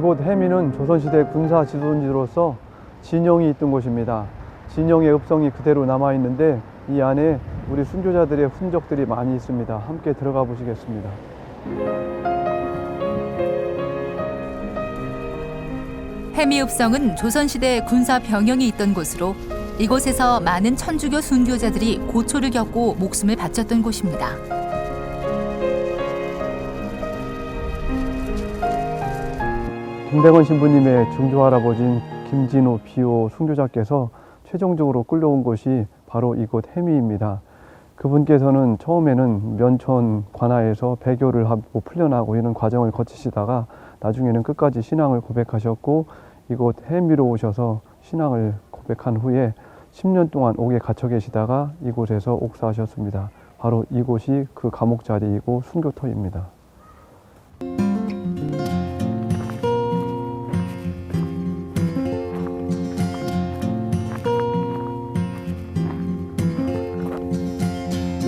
이곳 해미는 조선시대 군사 지도지로서 진영이 있던 곳입니다. 진영의 읍성이 그대로 남아있는데 이 안에 우리 순교자들의 흔적들이 많이 있습니다. 함께 들어가 보시겠습니다. 해미읍성은 조선시대 군사 병영이 있던 곳으로 이곳에서 많은 천주교 순교자들이 고초를 겪고 목숨을 바쳤던 곳입니다. 김대건 신부님의 증조할아버지인 김진우 비호 순교자께서 최종적으로 끌려온 곳이 바로 이곳 해미입니다. 그분께서는 처음에는 면천 관하에서 배교를 하고 풀려나고 이런 과정을 거치시다가 나중에는 끝까지 신앙을 고백하셨고 이곳 해미로 오셔서 신앙을 고백한 후에 10년 동안 옥에 갇혀 계시다가 이곳에서 옥사하셨습니다. 바로 이곳이 그 감옥 자리이고 순교터입니다.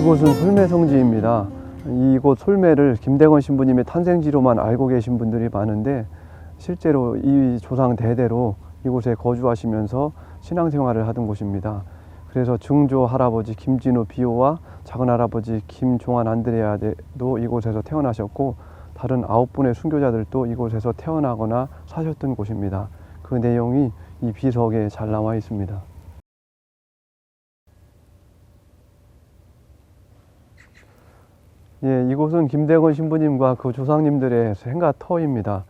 이곳은 솔매성지입니다. 이곳 솔매를 김대건 신부님의 탄생지로만 알고 계신 분들이 많은데 실제로 이 조상 대대로 이곳에 거주하시면서 신앙생활을 하던 곳입니다. 그래서 증조 할아버지 김진우 비호와 작은 할아버지 김종환 안드레아도 이곳에서 태어나셨고 다른 9분의 순교자들도 이곳에서 태어나거나 사셨던 곳입니다. 그 내용이 이 비석에 잘 나와 있습니다. 예, 이곳은 김대건 신부님과 그 조상님들의 생가터입니다.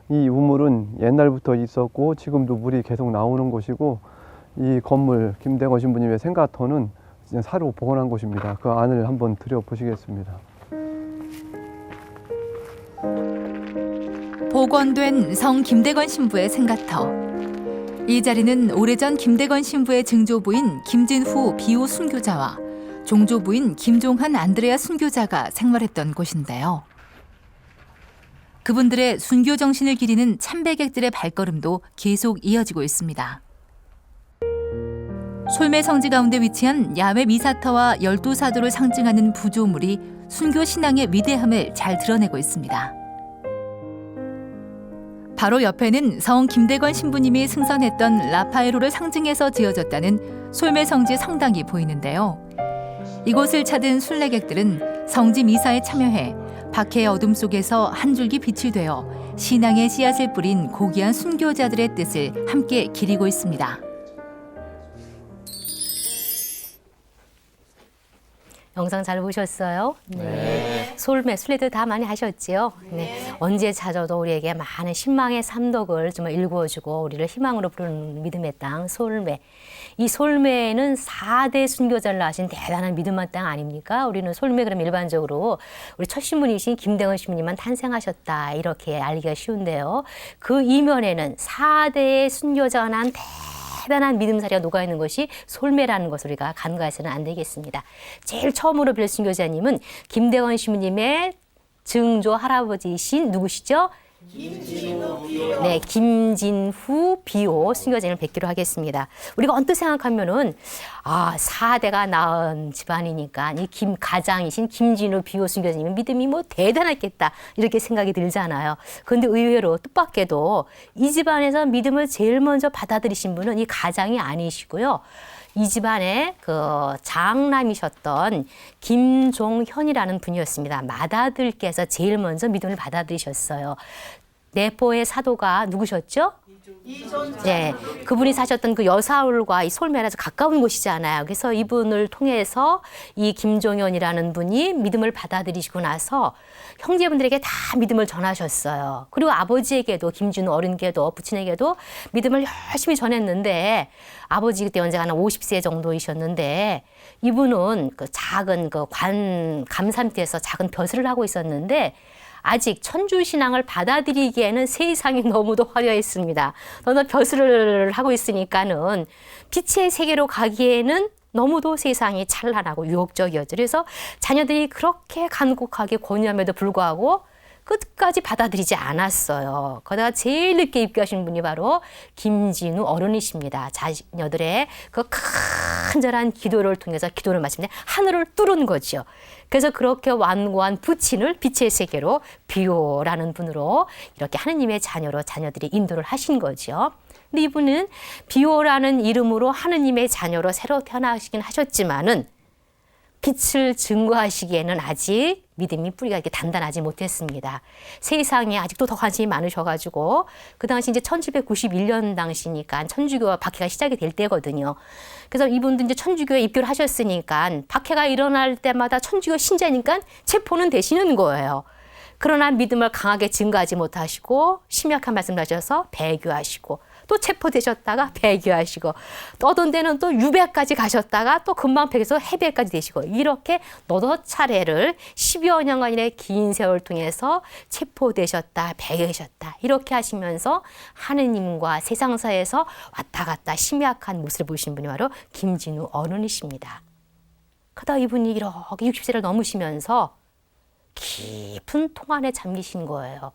이 우물은 옛날부터 있었고 지금도 물이 계속 나오는 곳이고 이 건물 김대건 신부님의 생가터는 사로 복원한 곳입니다. 그 안을 한번 들여보시겠습니다. 복원된 성 김대건 신부의 생가터. 이 자리는 오래전 김대건 신부의 증조부인 김진후 비호 순교자와 종조부인 김종한 안드레아 순교자가 생활했던 곳인데요. 그분들의 순교 정신을 기리는 참배객들의 발걸음도 계속 이어지고 있습니다. 솔매 성지 가운데 위치한 야외 미사터와 열두사도를 상징하는 부조물이 순교 신앙의 위대함을 잘 드러내고 있습니다. 바로 옆에는 성 김대건 신부님이 승선했던 라파에로를 상징해서 지어졌다는 솔매 성지 성당이 보이는데요. 이곳을 찾은 순례객들은 성지 미사에 참여해 박해의 어둠 속에서 한 줄기 빛이 되어 신앙의 씨앗을 뿌린 고귀한 순교자들의 뜻을 함께 기리고 있습니다. 영상 잘 보셨어요? 네. 솔매, 순례들 다 많이 하셨지요? 네. 언제 찾아도 우리에게 많은 신망의 삼독을 좀 일구어주고 우리를 희망으로 부르는 믿음의 땅, 솔매. 이 솔매는 4대 순교자를 낳으신 대단한 믿음의 땅 아닙니까? 우리는 솔매 그럼 일반적으로 우리 첫 신부님이신 김대건 신부님만 탄생하셨다 이렇게 알기가 쉬운데요. 그 이면에는 4대의 순교자가 낳은 대단한 믿음사리가 녹아있는 것이 솔매라는 것을 우리가 간과해서는 안 되겠습니다. 제일 처음으로 뵐 순교자님은 김대건 신부님의 증조 할아버지이신 누구시죠? 네, 김진후 비호 순교자님을 뵙기로 하겠습니다. 우리가 언뜻 생각하면은 4대가 낳은 집안이니까 이 가장이신 김진후 비호 순교자님은 믿음이 뭐 대단했겠다 이렇게 생각이 들잖아요. 그런데 의외로 뜻밖에도 이 집안에서 믿음을 제일 먼저 받아들이신 분은 이 가장이 아니시고요. 이 집안의 그 장남이셨던 김종현이라는 분이었습니다. 맏아들께서 제일 먼저 믿음을 받아들이셨어요. 내포의 사도가 누구셨죠? 네, 그분이 사셨던 그 여사울과 이 솔매라서 가까운 곳이잖아요. 그래서 이분을 통해서 이 김종현이라는 분이 믿음을 받아들이시고 나서 형제분들에게 다 믿음을 전하셨어요. 그리고 아버지에게도 김진우 어른께도 부친에게도 믿음을 열심히 전했는데 아버지 그때 연세가 한 50세 정도이셨는데 이분은 그 작은 그 감사 밑에서 작은 벼슬을 하고 있었는데 아직 천주신앙을 받아들이기에는 세상이 너무도 화려했습니다. 너무 벼슬을 하고 있으니까는 빛의 세계로 가기에는 너무도 세상이 찬란하고 유혹적이었죠. 그래서 자녀들이 그렇게 간곡하게 권유함에도 불구하고 끝까지 받아들이지 않았어요. 거기다가 제일 늦게 입교하신 분이 바로 김진우 어른이십니다. 자녀들의 그 간절한 기도를 통해서 기도를 마치면 하늘을 뚫은 거죠. 그래서 그렇게 완고한 부친을 빛의 세계로 비오라는 분으로 이렇게 하느님의 자녀로 자녀들이 인도를 하신 거죠. 근데 이분은 비오라는 이름으로 하느님의 자녀로 새로 태어나시긴 하셨지만은 빛을 증거하시기에는 아직 믿음이 뿌리가 이렇게 단단하지 못했습니다. 세상에 아직도 더 관심이 많으셔가지고 그 당시 이제 1791년 당시니까 천주교와 박해가 시작이 될 때거든요. 그래서 이분도 이제 천주교에 입교를 하셨으니까 박해가 일어날 때마다 천주교 신자니까 체포는 되시는 거예요. 그러나 믿음을 강하게 증거하지 못하시고 심약한 말씀을 하셔서 배교하시고 또 체포되셨다가 배교하시고 또 어떤 데는 또 유배까지 가셨다가 또 금방 배에서 해배까지 되시고 이렇게 너덧 차례를 10여 년간의 긴 세월 통해서 체포되셨다 배교하셨다 이렇게 하시면서 하느님과 세상사에서 왔다 갔다 심약한 모습을 보이신 분이 바로 김진우 어른이십니다. 그러다 이분이 이렇게 60세를 넘으시면서 깊은 통안에 잠기신 거예요.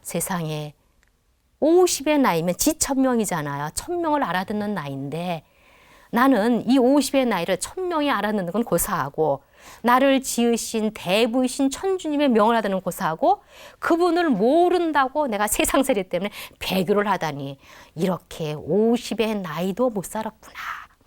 세상에 50의 나이면 지천명이잖아요. 1000명을 알아듣는 나이인데 나는 이 50의 나이를 1000명이 알아듣는 건 고사하고 나를 지으신 대부이신 천주님의 명을 하다는 고사하고 그분을 모른다고 내가 세상살이 때문에 배교를 하다니 이렇게 50의 나이도 못 살았구나.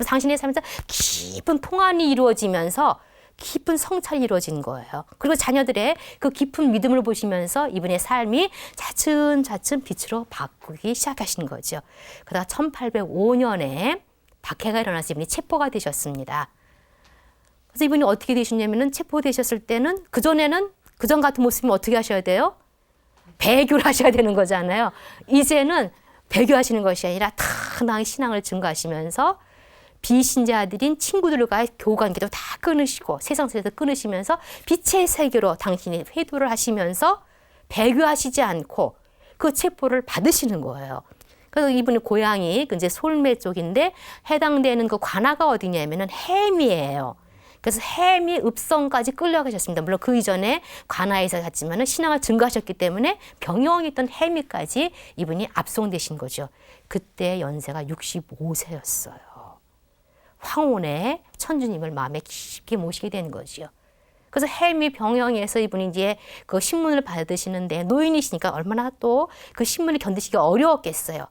당신의 삶에서 깊은 통안이 이루어지면서 깊은 성찰이 이루어진 거예요. 그리고 자녀들의 그 깊은 믿음을 보시면서 이분의 삶이 차츰차츰 빛으로 바꾸기 시작하신 거죠. 그러다가 1805년에 박해가 일어나서 이분이 체포가 되셨습니다. 그래서 이분이 어떻게 되셨냐면은 체포되셨을 때는 그전 같은 모습이면 어떻게 하셔야 돼요? 배교를 하셔야 되는 거잖아요. 이제는 배교하시는 것이 아니라 탄탄하게 신앙을 증거하시면서 비신자들인 친구들과의 교관계도 다 끊으시고 세상에서 끊으시면서 빛의 세계로 당신이 회도를 하시면서 배교하시지 않고 그 체포를 받으시는 거예요. 그래서 이분의 고향이 이제 솔매 쪽인데 해당되는 그 관아가 어디냐면은 해미예요. 그래서 해미 읍성까지 끌려가셨습니다. 물론 그 이전에 관아에서 갔지만은 신앙을 증거하셨기 때문에 병영이 있던 해미까지 이분이 압송되신 거죠. 그때 연세가 65세였어요. 황혼의 천주님을 마음에 깊게 모시게 된 거지요. 그래서 해미 병영에서 이분이 이제 그 신문을 받으시는데 노인이시니까 얼마나 또 그 신문을 견디시기가 어려웠겠어요.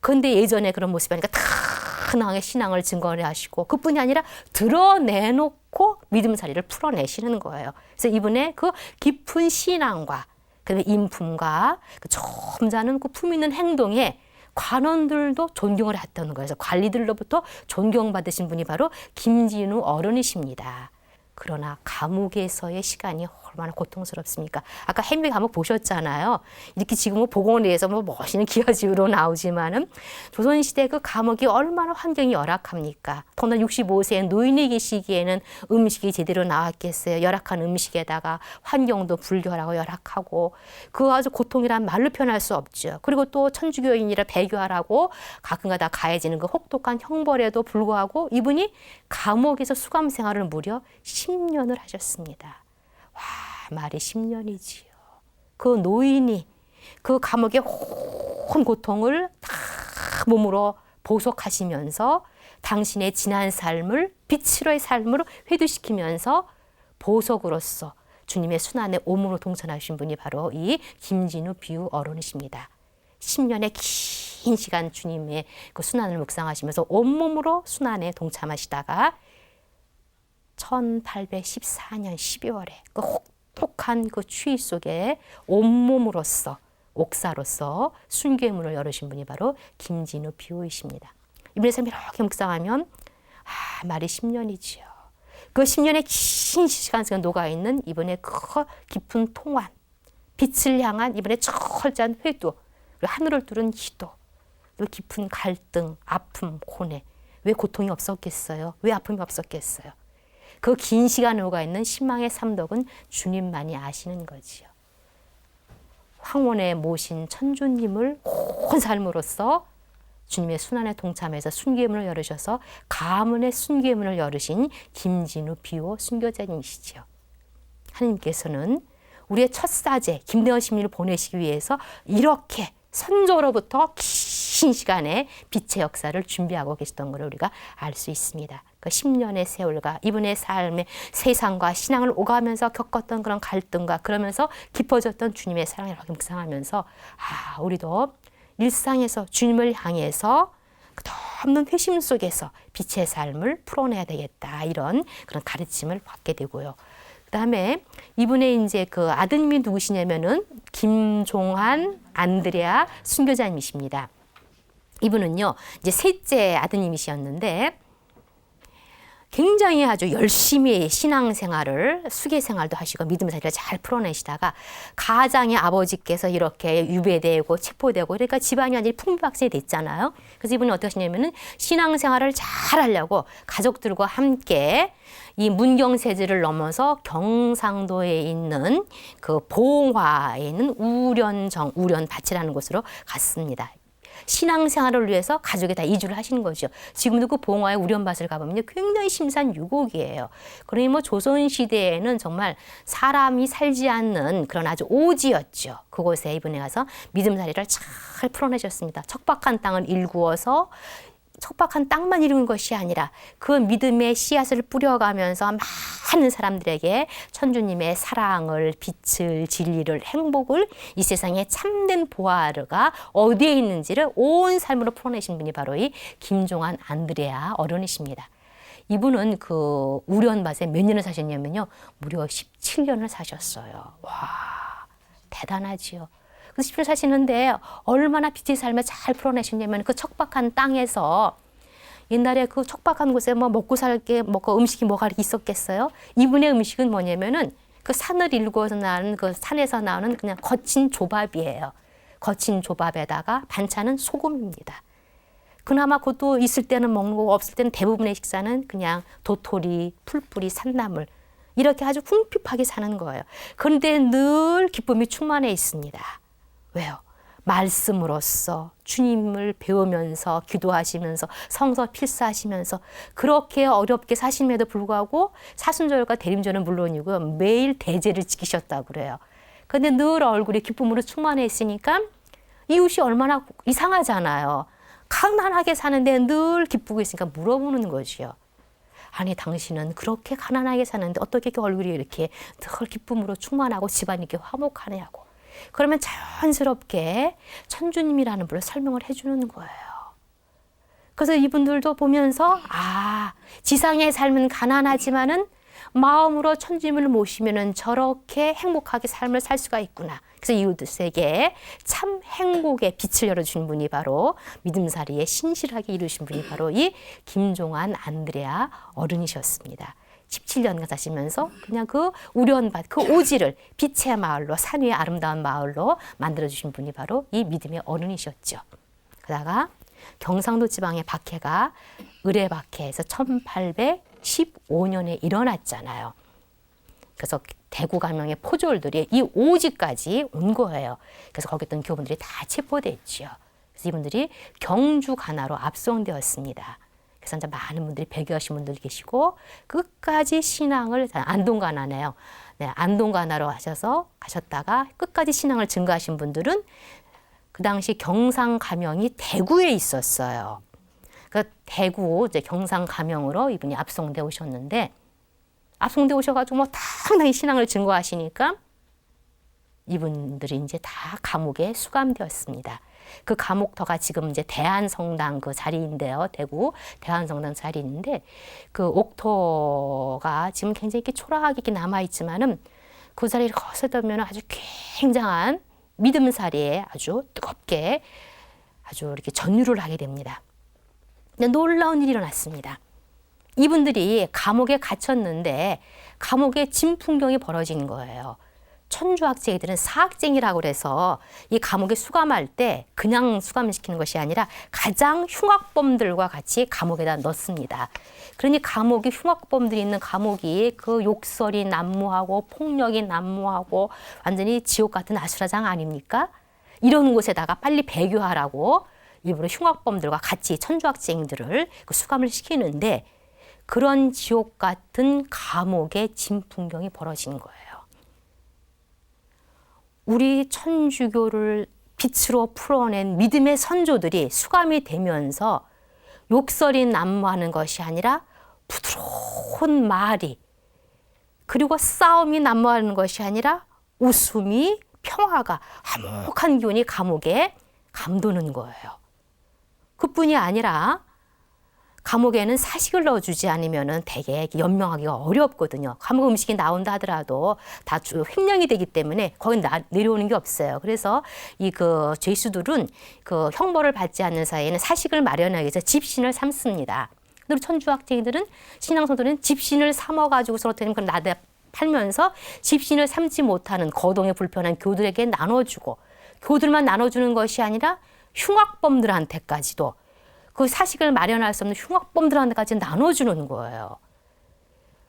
그런데 예전에 그런 모습이 아니까 탄탄하게 신앙을 증거를 하시고 그뿐이 아니라 드러내놓고 믿음살이를 풀어내시는 거예요. 그래서 이분의 그 깊은 신앙과 그다음에 인품과 그 점잖은 그 품 있는 행동에 관원들도 존경을 했다는 거예요. 그래서 관리들로부터 존경받으신 분이 바로 김진우 어른이십니다. 그러나 감옥에서의 시간이 얼마나 고통스럽습니까? 아까 해미 감옥 보셨잖아요. 이렇게 지금은 복원에서 뭐 멋있는 기와집으로 나오지만은 조선시대 그 감옥이 얼마나 환경이 열악합니까? 더나 65세의 노인이 계시기에는 음식이 제대로 나왔겠어요. 열악한 음식에다가 환경도 불결하고 열악하고 그 아주 고통이란 말로 표현할 수 없죠. 그리고 또 천주교인이라 배교하라고 가끔가다 가해지는 그 혹독한 형벌에도 불구하고 이분이 감옥에서 수감 생활을 무려 10년을 하셨습니다. 와, 말이 10년이지요. 그 노인이 그 감옥의 온 고통을 다 몸으로 보속하시면서 당신의 지난 삶을 빛으로의 삶으로 회두시키면서 보석으로서 주님의 순환에 온몸으로 동참하신 분이 바로 이 김진우 비유 어른이십니다. 10년의 긴 시간 주님의 그 순환을 묵상하시면서 온몸으로 순환에 동참하시다가 1814년 12월에 그 혹독한 그 추위 속에 온몸으로서 옥사로서 순교의 열으신 분이 바로 김진우 비호이십니다. 이분의 삶을 이렇게 묵상하면 말이 10년이지요. 그 10년의 긴 시간 속에 녹아있는 이분의 그 깊은 통환, 빛을 향한 이분의 철저한 회도, 그리고 하늘을 뚫은 기도, 또 깊은 갈등, 아픔, 고뇌. 왜 고통이 없었겠어요? 왜 아픔이 없었겠어요? 그 긴 시간 녹아 있는 신망의 삼독은 주님만이 아시는 거지요. 황혼에 모신 천주님을 온 삶으로서 주님의 순환에 동참해서 순교의 문을 열으셔서 가문의 순교의 문을 열으신 김진우 비호 순교자님이시죠. 하나님께서는 우리의 첫 사제 김대원 시민을 보내시기 위해서 이렇게 선조로부터 긴 긴 시간에 빛의 역사를 준비하고 계셨던 걸 우리가 알 수 있습니다. 그 10년의 세월과 이분의 삶의 세상과 신앙을 오가면서 겪었던 그런 갈등과 그러면서 깊어졌던 주님의 사랑을 이렇게 묵상하면서 우리도 일상에서 주님을 향해서 끝없는 회심 속에서 빛의 삶을 풀어내야 되겠다, 이런 그런 가르침을 받게 되고요. 그다음에 이분의 이제 그 아드님이 누구시냐면은 김종환 안드레아 순교자님이십니다. 이분은요 이제 셋째 아드님이셨는데 굉장히 아주 열심히 신앙생활을, 수계생활도 하시고 믿음생활을 잘 풀어내시다가 가장의 아버지께서 이렇게 유배되고 체포되고 그러니까 집안이 완전히 풍비박산이 됐잖아요. 그래서 이분이 어떻게 하시냐면은 신앙생활을 잘 하려고 가족들과 함께 이 문경세제를 넘어서 경상도에 있는 그 봉화에 있는 우련밭이라는 곳으로 갔습니다. 신앙생활을 위해서 가족이 다 이주를 하시는 거죠. 지금도 그 봉화의 우련밭을 가보면 굉장히 심산유곡이에요. 그러니 뭐 조선시대에는 정말 사람이 살지 않는 그런 아주 오지였죠. 그곳에 이분에 가서 믿음살이를 잘 풀어내셨습니다. 척박한 땅을 일구어서 척박한 땅만 이루는 것이 아니라 그 믿음의 씨앗을 뿌려가면서 많은 사람들에게 천주님의 사랑을, 빛을, 진리를, 행복을, 이 세상에 참된 보아가 어디에 있는지를 온 삶으로 풀어내신 분이 바로 이 김종환 안드레아 어른이십니다. 이분은 그 우련밭에 몇 년을 사셨냐면요, 무려 17년을 사셨어요. 와, 대단하지요. 그 17년 사시는데 얼마나 빛의 삶을 잘 풀어내셨냐면 그 척박한 땅에서, 옛날에 그 척박한 곳에 뭐 먹고 살게 먹고 음식이 뭐가 이렇게 있었겠어요? 이분의 음식은 뭐냐면은 그 산을 일구어서 나는 그 산에서 나오는 그냥 거친 조밥이에요. 거친 조밥에다가 반찬은 소금입니다. 그나마 그것도 있을 때는 먹는 거고 없을 때는 대부분의 식사는 그냥 도토리, 풀뿌리, 산나물 이렇게 아주 궁핍하게 사는 거예요. 그런데 늘 기쁨이 충만해 있습니다. 왜요? 말씀으로써 주님을 배우면서 기도하시면서 성서 필사하시면서 그렇게 어렵게 사심에도 불구하고 사순절과 대림절은 물론이고 매일 대제를 지키셨다고 그래요. 그런데 늘 얼굴이 기쁨으로 충만해 있으니까 이웃이 얼마나 이상하잖아요. 가난하게 사는데 늘 기쁘고 있으니까 물어보는 거지요. 아니 당신은 그렇게 가난하게 사는데 어떻게 이렇게 얼굴이 이렇게 늘 기쁨으로 충만하고 집안이 이렇게 화목하냐고. 그러면 자연스럽게 천주님이라는 분을 설명을 해주는 거예요. 그래서 이분들도 보면서 지상의 삶은 가난하지만은 마음으로 천주님을 모시면은 저렇게 행복하게 삶을 살 수가 있구나. 그래서 이웃에게 참 행복의 빛을 열어준 분이 바로 믿음살이에 신실하게 이루신 분이 바로 이 김종환 안드레아 어른이셨습니다. 17년간 사시면서 그냥 그 우련밭, 그 오지를 빛의 마을로, 산 위의 아름다운 마을로 만들어주신 분이 바로 이 믿음의 어른이셨죠. 그러다가 경상도 지방의 박해가 의례박해에서 1815년에 일어났잖아요. 그래서 대구 가명의 포졸들이 이 오지까지 온 거예요. 그래서 거기 있던 교분들이 다 체포됐죠. 그래서 이분들이 경주 가나로 압송되었습니다. 그래서 이제 많은 분들이 배교하신 분들 계시고 끝까지 신앙을 안동가나네요. 네, 안동가나로 가셨다가 끝까지 신앙을 증거하신 분들은 그 당시 경상 가명이 대구에 있었어요. 그 대구 이제 경상 가명으로 이분이 압송돼 오셨는데 압송돼 오셔가지고 뭐 당당히 신앙을 증거하시니까 이분들이 이제 다 감옥에 수감되었습니다. 그 감옥터가 지금 이제 대한성당 그 자리인데요. 대구 대한성당 자리인데 그 옥토가 지금 굉장히 이렇게 초라하게 이렇게 남아있지만은 그 자리를 거스르면 아주 굉장한 믿음살이에 아주 뜨겁게 아주 이렇게 전율을 하게 됩니다. 근데 놀라운 일이 일어났습니다. 이분들이 감옥에 갇혔는데 감옥에 진풍경이 벌어진 거예요. 천주학쟁이들은 사학쟁이라고 그래서 이 감옥에 수감할 때 그냥 수감시키는 것이 아니라 가장 흉악범들과 같이 감옥에다 넣습니다. 그러니 감옥이 흉악범들이 있는 감옥이 그 욕설이 난무하고 폭력이 난무하고 완전히 지옥 같은 아수라장 아닙니까? 이런 곳에다가 빨리 배교하라고 일부러 흉악범들과 같이 천주학쟁이들을 수감을 시키는데 그런 지옥 같은 감옥에 진풍경이 벌어진 거예요. 우리 천주교를 빛으로 풀어낸 믿음의 선조들이 수감이 되면서 욕설이 난무하는 것이 아니라 부드러운 말이, 그리고 싸움이 난무하는 것이 아니라 웃음이, 평화가, 화목한 기운이 감옥에 감도는 거예요. 그뿐이 아니라 감옥에는 사식을 넣어주지 않으면 되게 연명하기가 어렵거든요. 감옥 음식이 나온다 하더라도 다 횡령이 되기 때문에 거기 내려오는 게 없어요. 그래서 그 죄수들은 그 형벌을 받지 않는 사이에는 사식을 마련하기 위해서 집신을 삼습니다. 그리고 천주학생들은, 신앙성도는 집신을 삼아가지고서 어떻게 보면 나대 팔면서 집신을 삼지 못하는 거동에 불편한 교들에게 나눠주고, 교들만 나눠주는 것이 아니라 흉악범들한테까지도, 그 사식을 마련할 수 없는 흉악범들한테까지 나눠주는 거예요.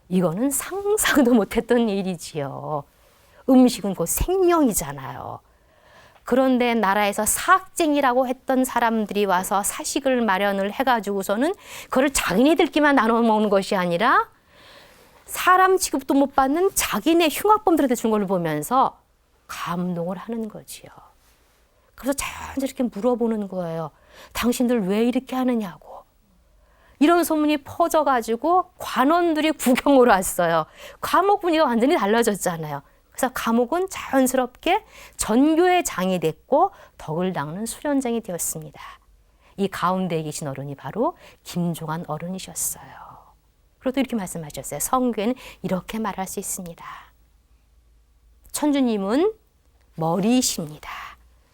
이거는 상상도 못했던 일이지요. 음식은 곧 생명이잖아요. 그런데 나라에서 사학쟁이라고 했던 사람들이 와서 사식을 마련을 해가지고서는 그걸 자기네들끼만 나눠 먹는 것이 아니라 사람 취급도 못 받는 자기네 흉악범들한테 준 걸 보면서 감동을 하는 거지요. 그래서 자연스럽게 물어보는 거예요. 당신들 왜 이렇게 하느냐고. 이런 소문이 퍼져가지고 관원들이 구경을 왔어요. 감옥 분위기가 완전히 달라졌잖아요. 그래서 감옥은 자연스럽게 전교의 장이 됐고 덕을 닦는 수련장이 되었습니다. 이 가운데에 계신 어른이 바로 김종환 어른이셨어요. 그리고 또 이렇게 말씀하셨어요. 성교에는 이렇게 말할 수 있습니다. 천주님은 머리이십니다.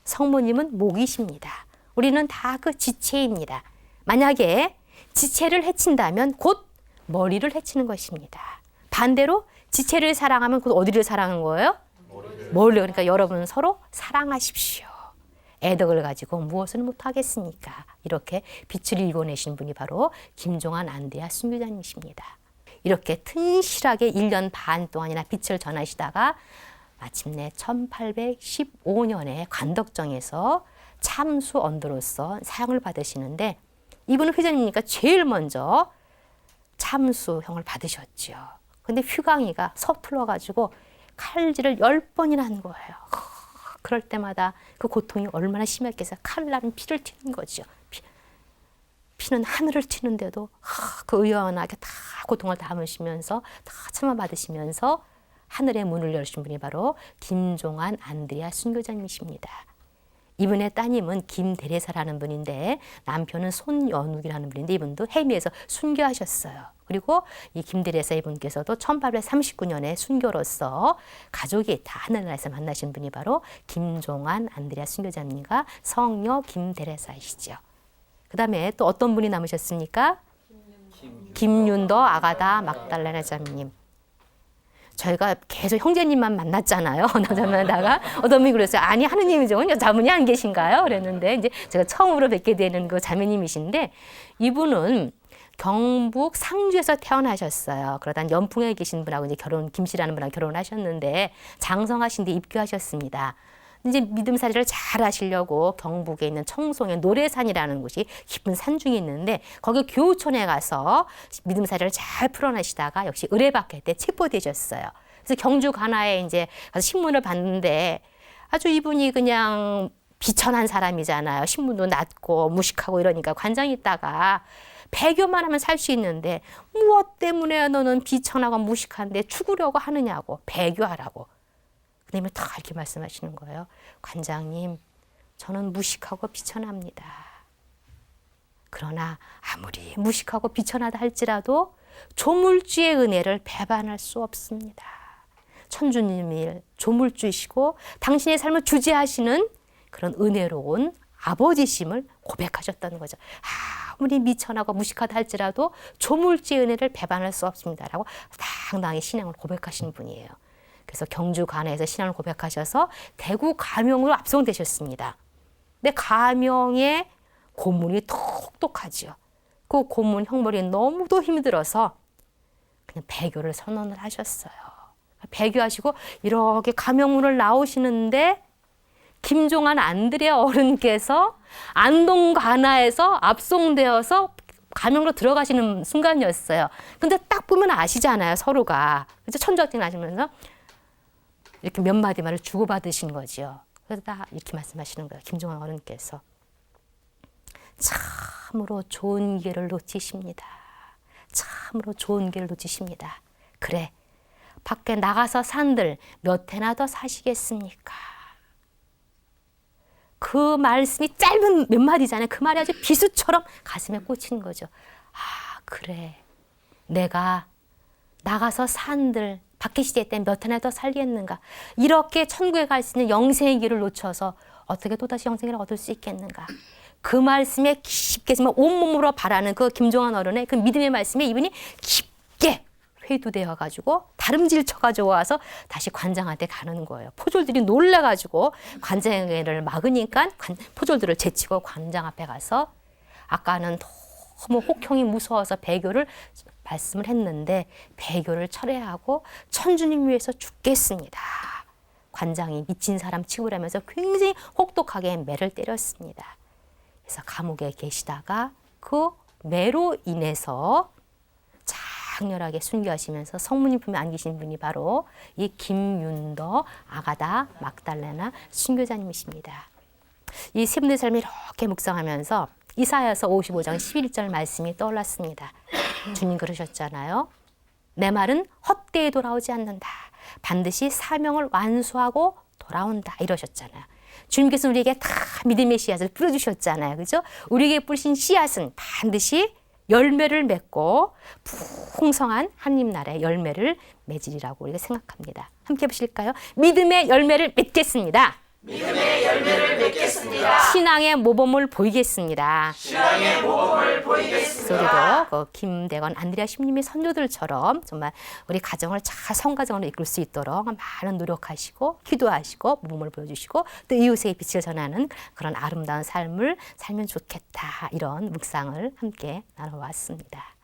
성모님은 목이십니다. 우리는 다 그 지체입니다. 만약에 지체를 해친다면 곧 머리를 해치는 것입니다. 반대로 지체를 사랑하면 곧 어디를 사랑하는 거예요? 머리를. 그러니까 여러분 서로 사랑하십시오. 애덕을 가지고 무엇을 못하겠습니까? 이렇게 빛을 일궈내신 분이 바로 김종환 안대하 순교자님이십니다. 이렇게 튼실하게 1년 반 동안이나 빛을 전하시다가 마침내 1815년에 관덕정에서 참수 언도로서 사형을 받으시는데, 이분은 회장님이니까 제일 먼저 참수형을 받으셨죠. 근데 휴강이가 서툴러가지고 칼질을 10번이나 한 거예요. 그럴 때마다 그 고통이 얼마나 심했겠어요. 칼 나는 피를 튀는 거죠. 피는 하늘을 튀는데도 그 의연하게 다 고통을 담으시면서 다 참아받으시면서 하늘의 문을 열으신 분이 바로 김종환 안드레아 순교자님이십니다. 이분의 따님은 김대레사라는 분인데 남편은 손연욱이라는 분인데 이분도 해미에서 순교하셨어요. 그리고 이 김대레사 이분께서도 1839년에 순교로서 가족이 다 하늘나라에서 만나신 분이 바로 김종환 안드레아 순교자님과 성녀 김대레사이시죠. 그 다음에 또 어떤 분이 남으셨습니까? 김윤도 아가다 막달라나 자매님. 저희가 계속 형제님만 만났잖아요. 남자만다가 어떤 분이 그랬어요. 아니 하느님이 좋은 여자분이 안 계신가요? 그랬는데 이제 제가 처음으로 뵙게 되는 그 자매님이신데 이분은 경북 상주에서 태어나셨어요. 그러다 연풍에 계신 분하고 이제 김씨라는 분하고 결혼하셨는데 장성하신 뒤 입교하셨습니다. 이제 믿음살이를 잘 하시려고 경북에 있는 청송에 노래산이라는 곳이 깊은 산중에 있는데 거기 교우촌에 가서 믿음살이를 잘 풀어내시다가 역시 의뢰받게 때 체포되셨어요. 그래서 경주 관아에 이제 가서 신문을 봤는데 아주 이분이 그냥 비천한 사람이잖아요. 신문도 낮고 무식하고 이러니까 관장이 있다가 배교만 하면 살 수 있는데 무엇 때문에 너는 비천하고 무식한데 죽으려고 하느냐고 배교하라고. 그다음에 다 이렇게 말씀하시는 거예요. 관장님, 저는 무식하고 비천합니다. 그러나 아무리 무식하고 비천하다 할지라도 조물주의 은혜를 배반할 수 없습니다. 천주님이 조물주이시고 당신의 삶을 주재하시는 그런 은혜로운 아버지심을 고백하셨다는 거죠. 아무리 미천하고 무식하다 할지라도 조물주의 은혜를 배반할 수 없습니다라고 당당히 신앙을 고백하신 분이에요. 그래서 경주 관에서 신앙을 고백하셔서 대구 가명으로 압송되셨습니다. 근데 가명의 고문이 톡톡하죠. 그 고문 형벌이 너무도 힘들어서 그냥 배교를 선언을 하셨어요. 배교하시고 이렇게 가명문을 나오시는데 김종환 안드레아 어른께서 안동 관아에서 압송되어서 가명으로 들어가시는 순간이었어요. 근데 딱 보면 아시잖아요, 서로가. 그래서 천주학생 아시면서 이렇게 몇 마디 말을 주고받으신 거죠. 그래서 다 이렇게 말씀하시는 거예요. 김종환 어른께서. 참으로 좋은 기회를 놓치십니다. 참으로 좋은 기회를 놓치십니다. 그래, 밖에 나가서 산들 몇 해나 더 사시겠습니까? 그 말씀이 짧은 몇 마디잖아요. 그 말이 아주 비수처럼 가슴에 꽂힌 거죠. 아, 그래. 내가 나가서 산들 밖에 시대 때 몇 해나 더 살겠는가. 이렇게 천국에 갈 수 있는 영생의 길을 놓쳐서 어떻게 또다시 영생을 얻을 수 있겠는가. 그 말씀에 깊게지만 온몸으로 바라는 그 김종환 어른의 그 믿음의 말씀에 이분이 깊게 회두되어 가지고 다름질 쳐가지고 와서 다시 관장한테 가는 거예요. 포졸들이 놀라가지고 관장을 막으니까 포졸들을 제치고 관장 앞에 가서 아까는 너무 혹형이 무서워서 배교를 말씀을 했는데 배교를 철회하고 천주님 위해서 죽겠습니다. 관장이 미친 사람 치부라면서 굉장히 혹독하게 매를 때렸습니다. 그래서 감옥에 계시다가 그 매로 인해서 장렬하게 순교하시면서 성모님 품에 안기신 분이 바로 이 김윤더 아가다 막달레나 순교자님이십니다. 이 세 분의 삶을 이렇게 묵상하면서 이사야서 55장 11절 말씀이 떠올랐습니다. 주님 그러셨잖아요. 내 말은 헛되이 돌아오지 않는다. 반드시 사명을 완수하고 돌아온다. 이러셨잖아요. 주님께서 우리에게 다 믿음의 씨앗을 뿌려주셨잖아요. 그죠? 우리에게 뿌리신 씨앗은 반드시 열매를 맺고 풍성한 하나님 나라의 열매를 맺으리라고 우리가 생각합니다. 함께 보실까요? 믿음의 열매를 맺겠습니다. 믿음의 열매를 맺겠습니다. 신앙의 모범을 보이겠습니다. 신앙의 모범을 보이겠습니다. 우리도 그 김대건 안드레아 신부님의 선조들처럼 정말 우리 가정을 잘 성가정으로 이끌 수 있도록 많은 노력하시고 기도하시고 모범을 보여주시고 또 이웃의 빛을 전하는 그런 아름다운 삶을 살면 좋겠다. 이런 묵상을 함께 나눠왔습니다.